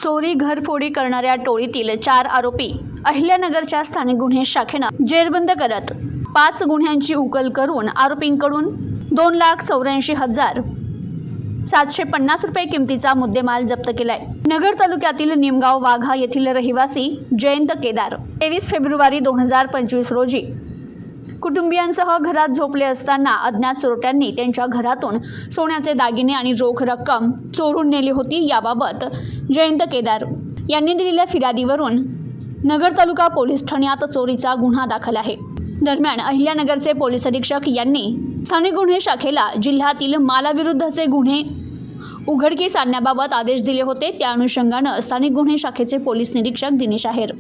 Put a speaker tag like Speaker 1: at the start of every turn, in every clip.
Speaker 1: चोरी घरफोडी करणाऱ्या टोळीतील 4 आरोपी अहिल्यानगरच्या स्थानिक गुन्हे शाखेनं जेरबंद करत 5 गुन्ह्यांची उकल करून आरोपींकडून 2,84,750 रुपये किमतीचा मुद्देमाल जप्त केलाय। नगर तालुक्यातील निमगाव वाघा येथील रहिवासी जयंत केदार 23 फेब्रुवारी 2025 रोजी कुटुंबियांसह घरात झोपले असताना अज्ञात चोरट्यांनी त्यांच्या घरातून सोन्याचे दागिने आणि रोख रक्कम चोरून नेली होती। याबाबत जयंत केदार यांनी दिलेल्या फिर्यादीवरून नगर तालुका पोलीस ठाण्यात चोरीचा गुन्हा दाखल आहे। दरम्यान अहिल्यानगरचे पोलीस अधीक्षक यांनी स्थानिक गुन्हे शाखेला जिल्ह्यातील मालाविरुद्धचे गुन्हे उघडकीस आणण्याबाबत आदेश दिले होते। त्या अनुषंगानं स्थानिक गुन्हे शाखेचे पोलीस निरीक्षक दिनेश आहेर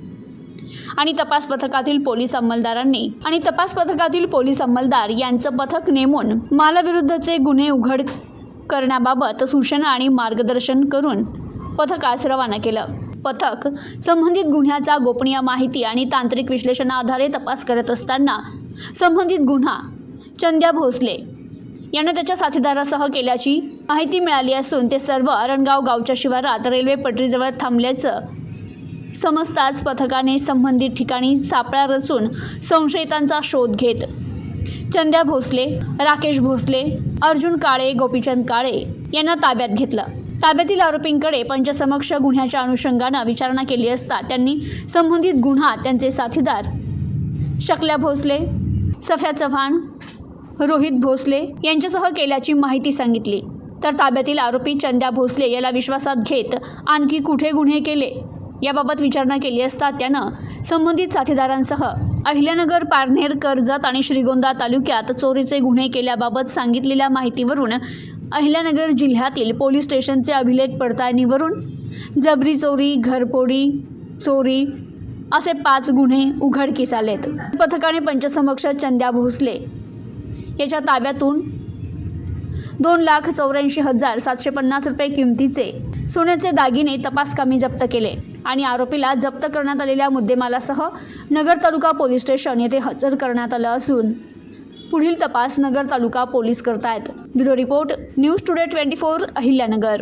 Speaker 1: आणि तपास पथकातील पोलीस अंमलदार यांचं पथक नेमून मालाविरुद्धचे गुन्हे उघड करण्याबाबत सूचना आणि मार्गदर्शन करून पथकास रवाना केलं। पथक संबंधित गुन्ह्याचा गोपनीय माहिती आणि तांत्रिक विश्लेषणाआधारे तपास करत असताना संबंधित गुन्हा चंद्या भोसले यांना त्याच्या साथीदारासह केल्याची माहिती मिळाली असून ते सर्व अरणगाव गावच्या शिवारात रेल्वे पटरीजवळ थांबल्याचं समजताच पथकाने संबंधित ठिकाणी सापळा रचून संशयितांचा शोध घेत चंद्या भोसले, राकेश भोसले, अर्जुन काळे, गोपीचंद काळे यांना ताब्यात घेतलं। ताब्यातील आरोपींकडे पंचसमक्ष गुन्ह्याच्या अनुषंगानं विचारणा केली असता त्यांनी संबंधित गुन्हा त्यांचे साथीदार शकल्या भोसले, सफ्या चव्हाण, रोहित भोसले यांच्यासह केल्याची माहिती सांगितली। तर ताब्यातील आरोपी चंद्या भोसले याला विश्वासात घेत आणखी कुठे गुन्हे केले याबाबत विचारणा केली असता त्यानं संबंधित साथीदारांसह अहिल्यानगर, पारनेर, कर्जत आणि श्रीगोंदा तालुक्यात चोरीचे गुन्हे केल्याबाबत सांगितलेल्या माहितीवरून अहिल्यानगर जिल्ह्यातील पोलीस स्टेशनचे अभिलेख पडताळणीवरून जबरी चोरी, घरफोडी, चोरी असे 5 गुन्हे उघडकीस आलेत। पथकाने पंचसमक्ष चंद्या भोसले याच्या ताब्यातून 2,84,750 रुपये किमतीचे सोन्याचे दागिने तपासकामी जप्त केले आणि आरोपीला जप्त करण्यात आलेल्या मुद्देमालासह नगर तालुका पोलीस स्टेशन येथे हजर करण्यात आलं असून पुढील तपास नगर तालुका पोलीस करतायत। Bureau report, news today 24 Ahilyanagar.